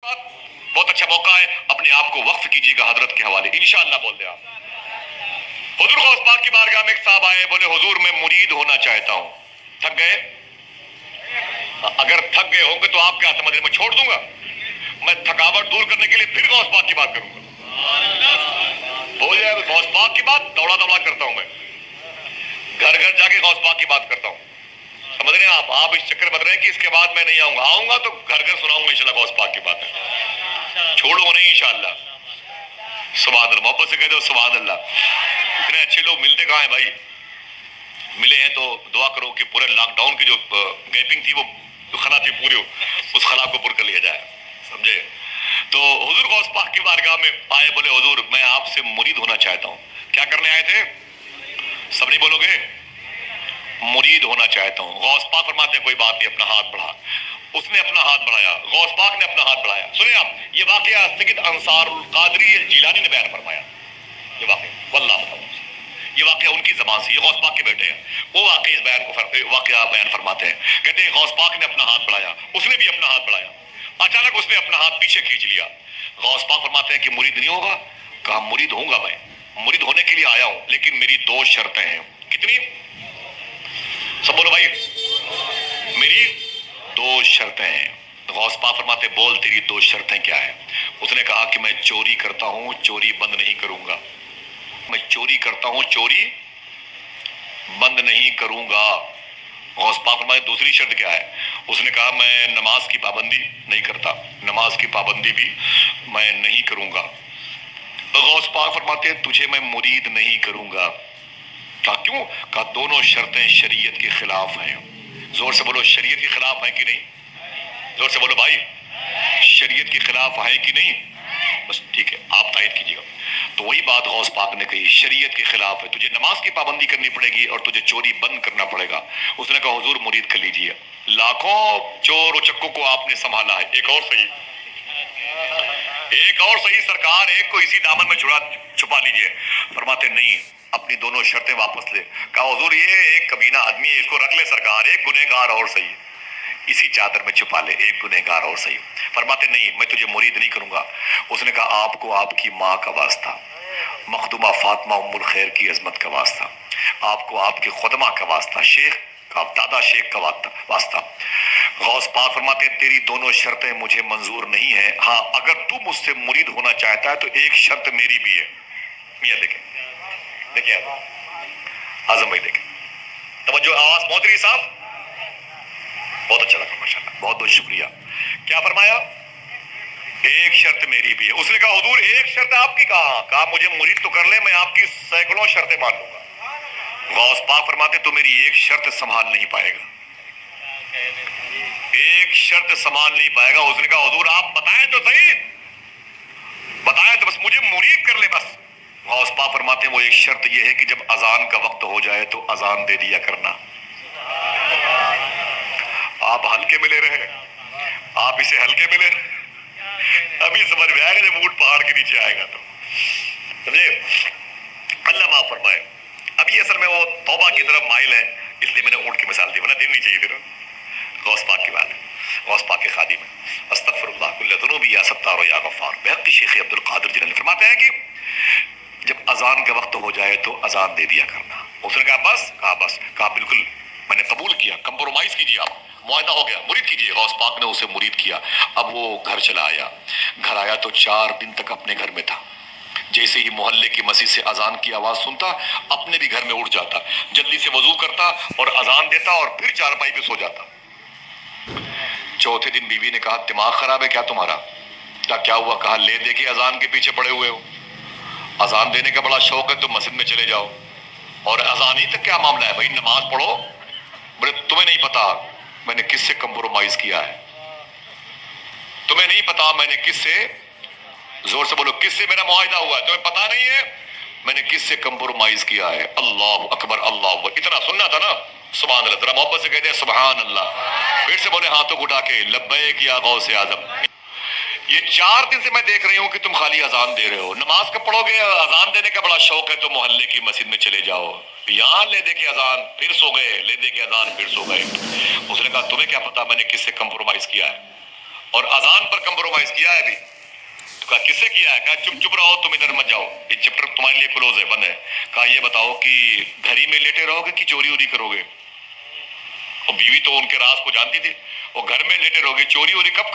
بہت اچھا موقع ہے، اپنے آپ کو وقف کیجیے گا حضرت کے حوالے، انشاءاللہ بول دیں آپ۔ حضور غوث پاک کی بارگاہ میں ایک صاحب آئے، بولے حضور میں مرید ہونا چاہتا ہوں۔ تھک گئے؟ اگر تھک گئے ہوں گے تو آپ کیا سمجھ رہے، میں چھوڑ دوں گا؟ میں تھکاوٹ دور کرنے کے لیے پھر غوث پاک کی بات کروں گا۔ ہو جائے غوث پاک کی بات دوڑا دوڑا کرتا ہوں، میں گھر گھر جا کے غوث پاک کی بات کرتا ہوں۔ سمجھ رہے ہیں آپ اس چکر بد رہے ہیں کہ اس کے بعد میں نہیں آؤں گا تو گھر گھر سناؤں گا انشاءاللہ غوث پاک کی بات ہے، چھوڑوں گا نہیں انشاءاللہ۔ سبحان اللہ، محبت سے کہہ دو سبحان اللہ۔ اتنے اچھے لوگ ملتے کہاں ہیں بھائی؟ ملے ہیں تو دعا کرو کہ پورے لاک ڈاؤن کی جو گیپنگ تھی، وہ خلا تھی پوری، اس خلا کو پر کر لیا جائے، سمجھے؟ تو حضور غوث پاک کی بارگاہ میں آئے، بولے حضور میں آپ سے مرید ہونا چاہتا ہوں۔ کیا کرنے آئے تھے؟ سب نہیں بولو گے؟ مرید ہونا چاہتا ہوں۔ غوث پاک فرماتے ہیں کوئی بات نہیں، اپنا ہاتھ بڑھا۔ اس نے اپنا ہاتھ بڑھایا، غوث پاک نے اپنا ہاتھ بڑھایا۔ سنیں آپ، یہ واقعہ سید انصار القادری الجیلانی نے بیان فرمایا، یہ واقعہ واللہ تعالیٰ، یہ واقعہ ان کی زبان سے، یہ غوث پاک کے بیٹے ہیں، وہ واقعہ اس واقعہ بیان فرماتے ہیں۔ کہتے ہیں غوث پاک نے اپنا ہاتھ بڑھایا، اس نے بھی اپنا ہاتھ بڑھایا، اچانک اس نے اپنا ہاتھ پیچھے کھینچ لیا۔ غوث پاک فرماتے ہیں کہ مرید نہیں ہوگا؟ کہا مرید ہوں گا، میں مرید ہونے کے لیے آیا ہوں، لیکن میری دو شرطیں ہیں۔ کتنی؟ سب بولو بھائی، میری دو شرطیں ہیں۔ غوث پاک فرماتے بول تیری دو شرطیں کیا ہیں؟ اس نے کہا کہ میں چوری کرتا ہوں، چوری بند نہیں کروں گا۔ میں چوری کرتا ہوں، چوری بند نہیں کروں گا۔ غوث پاک فرماتے دوسری شرط کیا ہے؟ اس نے کہا میں نماز کی پابندی نہیں کرتا، نماز کی پابندی بھی میں نہیں کروں گا۔ غوث پاک فرماتے تجھے میں مرید نہیں کروں گا۔ کہا کیوں؟ کہا دونوں شرطیں شریعت کے خلاف ہیں۔ زور سے بولو شریعت کے خلاف ہیں کہ نہیں؟ زور سے بولو بھائی، شریعت کے خلاف ہے کہ نہیں؟ بس ٹھیک ہے، آپ تائید کیجیے گا۔ تو وہی بات غوث پاک نے کہی، شریعت کے خلاف ہے، تجھے نماز کی پابندی کرنی پڑے گی اور تجھے چوری بند کرنا پڑے گا۔ اس نے کہا حضور مرید کر لیجیے۔ لاکھوں چور و چکوں کو آپ نے سنبھالا ہے، ایک اور صحیح، ایک اور صحیح سرکار، ایک کو اسی دامن میں چھپا لیجیے۔ فرماتے نہیں، اپنی دونوں شرطیں واپس لے۔ کہا حضور یہ ایک کمینہ آدمی ہے، اس کو رکھ لے سرکار، ایک گنہگار اور صحیح، اسی چادر میں چھپا لے، ایک گنہگار اور صحیح۔ فرماتے نہیں، میں تجھے مرید نہیں کروں گا۔ اس نے کہا آپ کو آپ کی ماں کا واسطہ، مخدومہ فاطمہ ام الخیر کی عظمت کا واسطہ، آپ کو آپ کے خدمہ کا واسطہ، شیخ کا، دادا شیخ کا واسطہ۔ غوث پاک فرماتے ہیں تیری دونوں شرطیں مجھے منظور نہیں ہیں، ہاں اگر تو مجھ سے مرید ہونا چاہتا ہے تو ایک شرط میری بھی ہے۔ میاں دیکھیں، دیکھیں اعظم بھائی دیکھیں، توجہ، آواز پہنچ رہی صاحب؟ بہت اچھا لگا ماشاءاللہ، بہت بہت شکریہ۔ کیا فرمایا؟ ایک شرط میری بھی ہے۔ اس نے کہا حضور ایک شرط آپ کی؟ کہا مجھے مرید تو کر لے، میں آپ کی سینکڑوں شرطیں مان لوں گا۔ غوث پاک فرماتے تو میری ایک شرط سنبھال نہیں پائے گا، ایک شرط سنبھال نہیں پائے گا۔ اس نے کہا حضور آپ بتائیں تو صحیح، بتائیں تو بس، مجھے مرید کر لے بس۔ غوث پاک فرماتے ہیں وہ ایک شرط یہ ہے کہ جب اذان کا وقت ہو جائے تو اذان دے دیا کرنا۔ آپ ہلکے میں لے رہے ہیں، آپ اسے ہلکے میں لے رہے، ابھی سمجھ میں آئے گا جب اونٹ پہاڑ کے نیچے آئے گا تو، سمجھے؟ اللہ معاف فرمائے۔ ابھی اصل میں وہ توبہ کی طرف مائل ہے، اس لیے میں نے اونٹ کی مثال دی، ورنہ دین نہیں چاہیے تھی۔ غوث پاک کی بات ہے، غوث پاک کے خادم ہے، استغفر اللہ کل ذنوب یا ستار یا غفار۔ بحق شیخ عبد القادر جیلانی فرماتے ہیں کہ جب اذان کا وقت ہو جائے تو اذان دے دیا کرنا۔ اس نے کہا بس؟ کہا بس۔ کہا بالکل میں نے قبول کیا، کمپرومائز کیجیے آپ، معاہدہ ہو گیا، مرید کیجیے۔ غوث پاک نے اسے مرید کیا۔ اب وہ گھر چلا آیا، گھر آیا تو 4 دن تک اپنے گھر میں تھا۔ جیسے ہی محلے کی مسجد سے اذان کی آواز سنتا اپنے بھی گھر میں اٹھ جاتا، جلدی سے وضو کرتا اور اذان دیتا اور پھر چارپائی پہ سو جاتا۔ چوتھے دن بیوی نے کہا دماغ خراب ہے کیا تمہارا؟ کیا ہوا؟ کہا لے دے کے اذان کے پیچھے پڑے ہوئے ہو، اذان دینے کا بڑا شوق ہے تو مسجد میں چلے جاؤ، اور اذان ہی تک کیا معاملہ ہے بھائی، نماز پڑھو۔ بولے تمہیں نہیں پتا میں نے کس سے کمپرومائز کیا ہے، تمہیں نہیں پتا میں نے کس سے، زور سے بولو کس سے میرا معاہدہ ہوا ہے، تمہیں پتا نہیں ہے میں نے کس سے کمپرومائز کیا ہے۔ اللہ اکبر، اللہ اکبر، اتنا سننا تھا نا؟ سبحان اللہ، ذرا محبت سے کہتے ہیں سبحان اللہ، پھر سے بولے ہاتھوں کو اٹھا کے لبیک یا غوث اعظم۔ یہ 4 دن سے میں دیکھ رہی ہوں کہ تم خالی اذان دے رہے ہو، نماز کب پڑھو گے؟ اذان دینے کا بڑا شوق ہے تو محلے کی مسجد میں چلے جاؤ، یہاں لے دے کے اذان پھر سو گئے، لے دے کے اذان پھر سو گئے۔ اس نے کہا تمہیں کیا پتا میں نے کس سے کمپرومائز کیا ہے؟ اور اذان پر کمپرومائز کیا ہے ابھی. تو کہا کس سے کیا ہے؟ کہا چپ چپ رہو تم ادھر مت جاؤ, یہ چیپٹر تمہارے لیے کلوز ہے, بند ہے. کہا یہ بتاؤ کہ گھر ہی میں لیٹے رہو گے کہ چوری ووری کرو گے؟ اور بیوی تو ان کے راز کو جانتی تھی. وہ گھر میں لیٹے رہو گے, چوری ووری کب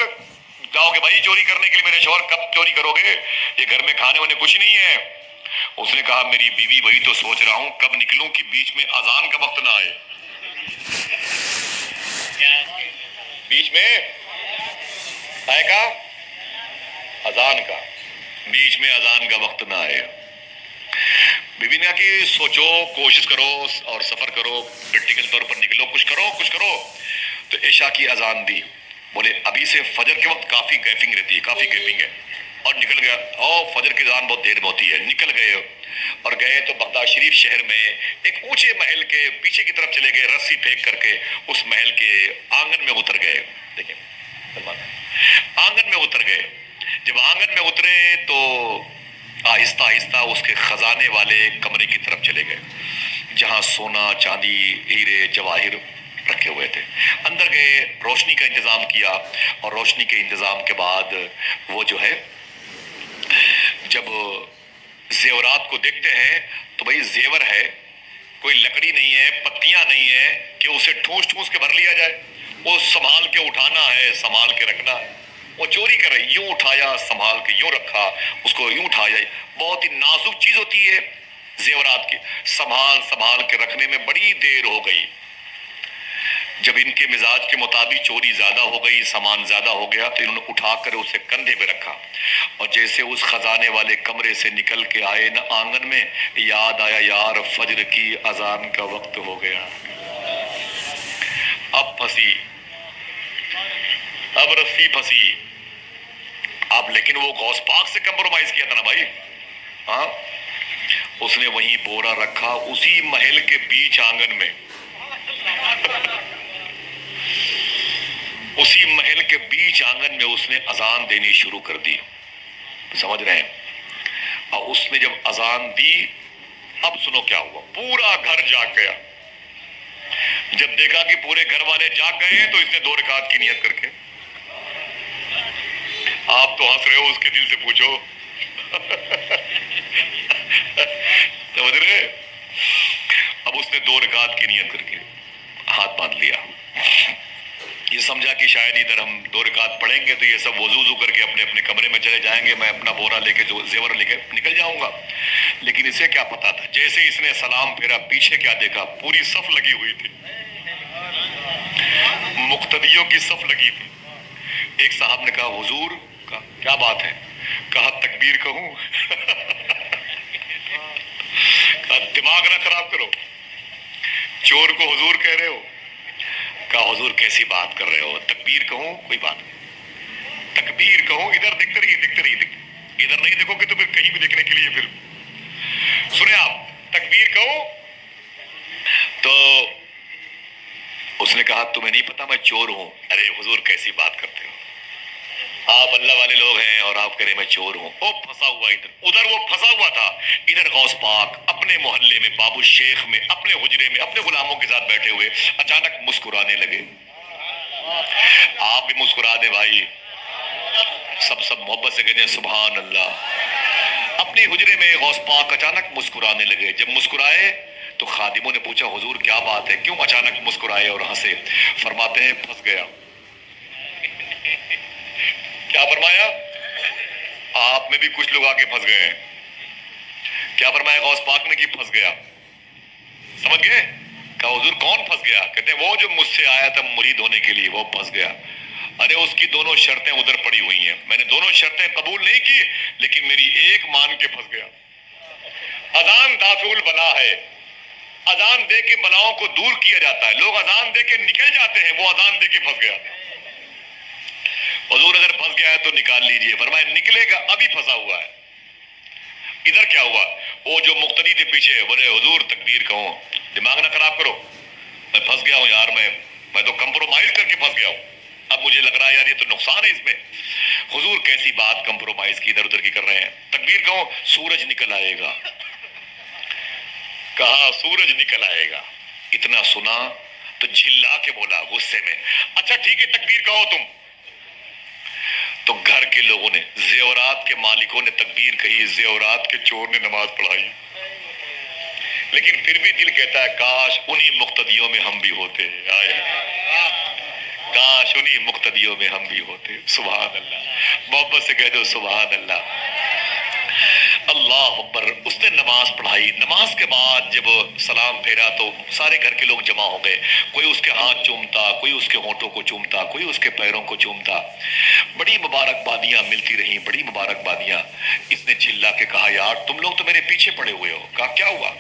جاؤ گے بھائی چوری کرنے کے لیے میرے شوہر, کب چوری کرو گے؟ یہ گھر میں کھانے وانے کچھ نہیں ہے. اس نے کہا میری بیوی وہی تو سوچ رہا ہوں کب نکلوں کہ بیچ میں اذان کا وقت نہ آئے. بیچ میں آئے گا اذان کا, بیچ میں اذان کا وقت نہ آئے. بیوی نے کہا کہ سوچو, کوشش کرو اور سفر کرو, پریکٹیکل طور پر نکلو, کچھ کرو. تو عشاء کی اذان دی. بولے ابھی سے فجر کے وقت کافی گیپنگ رہتی ہے, کافی گیپنگ ہے. اور نکل گیا. فجر کی اذان بہت دیر میں ہوتی ہے. نکل گئے اور گئے تو بغداد شریف شہر میں ایک اونچے محل کے پیچھے کی طرف چلے گئے, رسی پھینک کر کے اس محل کے آنگن میں اتر گئے. دیکھیں آنگن میں اتر گئے. جب آنگن میں اترے تو آہستہ آہستہ اس کے خزانے والے کمرے کی طرف چلے گئے جہاں سونا چاندی ہیرے جواہر رکھے ہوئے تھے. اندر گئے, روشنی کا انتظام کیا, اور روشنی کے انتظام کے بعد وہ جو ہے جب زیورات کو دیکھتے ہیں تو بھائی زیور ہے, کوئی لکڑی نہیں ہے, پتیاں نہیں ہے کہ اسے ٹھوس ٹھوس کے بھر لیا جائے. وہ سنبھال کے اٹھانا ہے, سنبھال کے رکھنا ہے. وہ چوری کر رہی, یوں اٹھایا سنبھال کے, یوں رکھا اس کو, یوں اٹھایا. بہت ہی نازک چیز ہوتی ہے زیورات کی, سنبھال کے رکھنے میں بڑی دیر ہو گئی. جب ان کے مزاج کے مطابق چوری زیادہ ہو گئی, سامان زیادہ ہو گیا, تو انہوں نے اٹھا کر اسے کندھے پہ رکھا. اور جیسے اس خزانے والے کمرے سے نکل کے آئے نا آنگن میں, یاد آیا یار فجر کی اذان کا وقت ہو گیا. اب پھنسی, اب رسی پھنسی. اب لیکن وہ غوث پاک سے کمپرومائز کیا تھا نا بھائی. ہاں, اس نے وہیں بورا رکھا اسی محل کے بیچ آنگن میں, اسی محل کے بیچ آنگن میں اس نے اذان دینی شروع کر دی. سمجھ رہے ہیں؟ اور اس نے جب اذان دی, اب سنو کیا ہوا, پورا گھر جاگ گیا. جب دیکھا کہ پورے گھر والے جاگ گئے ہیں تو اس نے 2 رکعت کی نیت کر کے, آپ تو ہنس رہے ہو, اس کے دل سے پوچھو. سمجھ رہے؟ اب اس نے 2 رکعت کی نیت کر کے ہاتھ باندھ لیا. یہ سمجھا کہ شاید ادھر ہم 2 رکعت پڑھیں گے تو یہ سب وضو کر کے اپنے اپنے کمرے میں چلے جائیں گے, میں اپنا بورا لے کے, جو زیور لے کے نکل جاؤں گا. لیکن اسے کیا پتا تھا, جیسے اس نے سلام پھیرا, پیچھے کیا دیکھا, پوری صف لگی ہوئی تھی, مقتدیوں کی صف لگی تھی. ایک صاحب نے کہا حضور کا کیا بات ہے؟ کہا تکبیر کہوں؟ کہا دماغ نہ خراب کرو, چور کو حضور کہہ رہے ہو. کہا حضور کیسی بات کر رہے ہو, تکبیر کہوں؟ کوئی بات نہیں, تکبیر کہوں. ادھر دیکھتے رہیے, ادھر نہیں دیکھو گے تو پھر کہیں بھی دیکھنے کے لیے پھر سنیں آپ, تکبیر کہوں؟ تو اس نے کہا تمہیں نہیں پتا میں چور ہوں. ارے حضور کیسی بات کرتے ہو, آپ اللہ والے لوگ ہیں اور آپ کہہ رہے میں چور ہوں. او پھنسا ہوا ادھر وہ پھنسا ہوا تھا, ادھر غوث پاک اپنے محلے میں, بابو شیخ میں, اپنے حجرے میں اپنے غلاموں کے ساتھ بیٹھے ہوئے اچانک مسکرانے لگے. آپ بھی مسکرا دیں بھائی, سب محبت سے کہتے ہیں سبحان اللہ. اپنی حجرے میں غوث پاک اچانک مسکرانے لگے. جب مسکرائے تو خادموں نے پوچھا حضور کیا بات ہے, کیوں اچانک مسکرائے اور ہنسے؟ فرماتے ہیں پھنس گیا. کیا فرمایا؟ آپ میں بھی کچھ لوگ آگے پھنس گئے ہیں. کیا فرمایا غوث پاک نے کہ پھنس گیا؟ سمجھ گئے؟ کہا حضور کون پھنس گیا؟ کہتے ہیں وہ جو مجھ سے آیا تھا مرید ہونے کے لیے, وہ پھنس گیا. ارے اس کی دونوں شرطیں ادھر پڑی ہوئی ہیں, میں نے دونوں شرطیں قبول نہیں کی لیکن میری ایک مان کے پھنس گیا. اذان دافع البلا ہے, اذان دے کے بلاؤں کو دور کیا جاتا ہے. لوگ اذان دے کے نکل جاتے ہیں, وہ اذان دے کے پھنس گیا. حضور اگر پھنس گیا ہے تو نکال لیجئے. فرمایا نکلے گا, ابھی پھنسا ہوا ہے. ادھر کیا ہوا, وہ جو مقتدی تھے پیچھے بولے حضور تکبیر کہوں؟ دماغ نہ خراب کرو, میں پھنس گیا ہوں یار, میں تو کمپرومائز کر کے پھنس گیا ہوں. اب مجھے لگ رہا ہے یار یہ تو نقصان ہے اس میں. حضور کیسی بات کمپرومائز کی ادھر ادھر کی کر رہے ہیں. تکبیر کہوں؟ سورج نکل آئے گا. کہا سورج نکل آئے گا. اتنا سنا تو جھلا کے بولا غصے میں, اچھا ٹھیک ہے تکبیر کہو تم. تو گھر کے لوگوں نے، زیورات کے مالکوں نے تکبیر کہی، زیورات کے چور نے نماز پڑھائی، لیکن پھر بھی دل کہتا ہے کاش انہی مقتدیوں میں ہم بھی ہوتے، آئے کاش انہی مقتدیوں میں ہم بھی ہوتے۔ سبحان اللہ، محبت سے کہہ دو سبحان اللہ، اللہ اکبر۔ اس نے نماز پڑھائی، نماز کے بعد جب سلام پھیرا تو سارے گھر کے لوگ جمع ہو گئے، کوئی اس کے ہاتھ چومتا، کوئی اس کے ہونٹوں کو چومتا، کوئی اس کے پیروں کو چومتا، بڑی مبارکبادیاں ملتی رہیں، بڑی مبارکبادیاں۔ اس نے چلا کے کہا یار تم لوگ تو میرے پیچھے پڑے ہوئے ہو۔ کہا کیا ہوا؟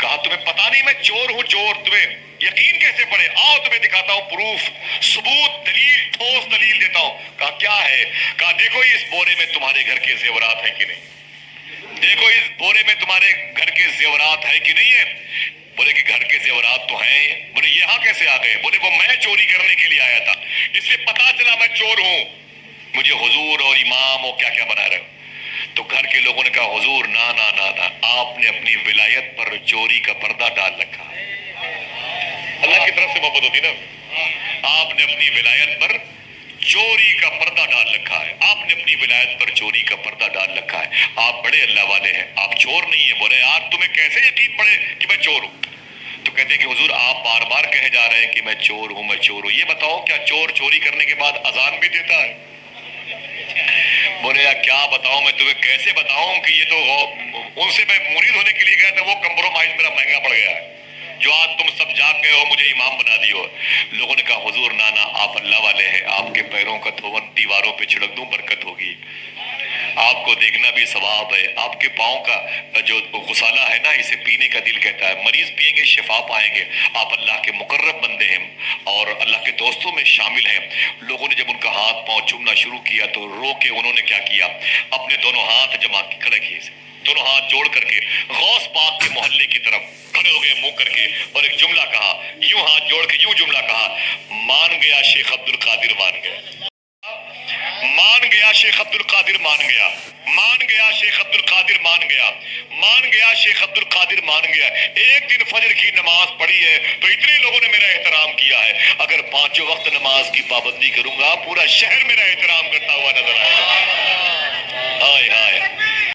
کہا تمہیں پتا نہیں میں چور ہوں؟ چور تمہیں یقین کیسے پڑے؟ آؤ تمہیں دکھاتا ہوں پروف، ثبوت، دلیل، ٹھوس دلیل دیتا ہوں۔ کہا کیا ہے؟ کہا دیکھو اس بورے میں تمہارے گھر کے زیورات ہیں کہ نہیں، دیکھو اس بورے میں تمہارے گھر کے زیورات ہیں کہ نہیں ہے؟ بولے کہ گھر کے زیورات تو ہیں۔ بولے یہاں کیسے آ گئے؟ بولے وہ میں چوری کرنے کے لیے آیا تھا، اس سے پتا چلا میں چور ہوں، مجھے حضور اور امام اور کیا کیا بنا رہے ہو۔ تو گھر کے لوگوں نے کہا حضور نا نا نا نا، آپ نے اپنی ولایت پر چوری کا پردہ ڈال رکھا ہے۔ اللہ کی طرف سے محبت ہوتی نا، آپ نے اپنی ولایت پر چوری کا پردہ ڈال رکھا ہے، آپ نے اپنی ولایت پر چوری کا پردہ ڈال رکھا ہے، آپ بڑے اللہ والے ہیں، آپ چور نہیں ہیں۔ بولے یار تمہیں کیسے یقین پڑے کہ میں چور ہوں؟ تو کہتے ہیں کہ حضور آپ بار بار کہے جا رہے ہیں کہ میں چور ہوں میں چور ہوں، یہ بتاؤ کیا چور چوری کرنے کے بعد اذان بھی دیتا ہے؟ بولے یار کیا بتاؤں میں تمہیں، کیسے بتاؤں کہ یہ تو ان سے میں مرید ہونے کے لیے گیا تھا، وہ کمپرومائز میرا مہنگا پڑ گیا ہے، جو آج تم سب جاگ گئے ہو مجھے امام بنا دیو۔ لوگوں نے کہا حضور نانا آپ اللہ والے ہیں، آپ کے پیروں کا دھون دیواروں پہ چھڑک دوں برکت ہوگی، آپ کو دیکھنا بھی ثواب ہے، آپ کے پاؤں کا جو غسالہ ہے نا اسے پینے کا دل کہتا ہے، مریض پیئیں گے شفا پائیں گے، آپ اللہ کے مقرب بندے ہیں اور اللہ کے دوستوں میں شامل ہیں۔ لوگوں نے جب ان کا ہاتھ پاؤں چومنا شروع کیا تو رو کے انہوں نے کیا کیا، اپنے دونوں ہاتھ جمع کھڑے کیے، دونوں ہاتھ جوڑ کر کے غوث پاک کے محلے کی طرف کھڑے ہو گئے منہ کر کے، اور ایک جملہ کہا، یوں ہاتھ جوڑ کے یوں جملہ کہا، مان گیا شیخ عبد القادر مان گیا، مان گیا شیخ عبد القادر مان گیا، مان گیا شیخ عبد القادر مان گیا، مان گیا شیخ عبد القادر مان گیا۔ ایک دن فجر کی نماز پڑھی ہے تو اتنے لوگوں نے میرا احترام کیا ہے، اگر 5 وقت نماز کی پابندی کروں گا پورا شہر میرا احترام کرتا ہوا نظر آئے گا۔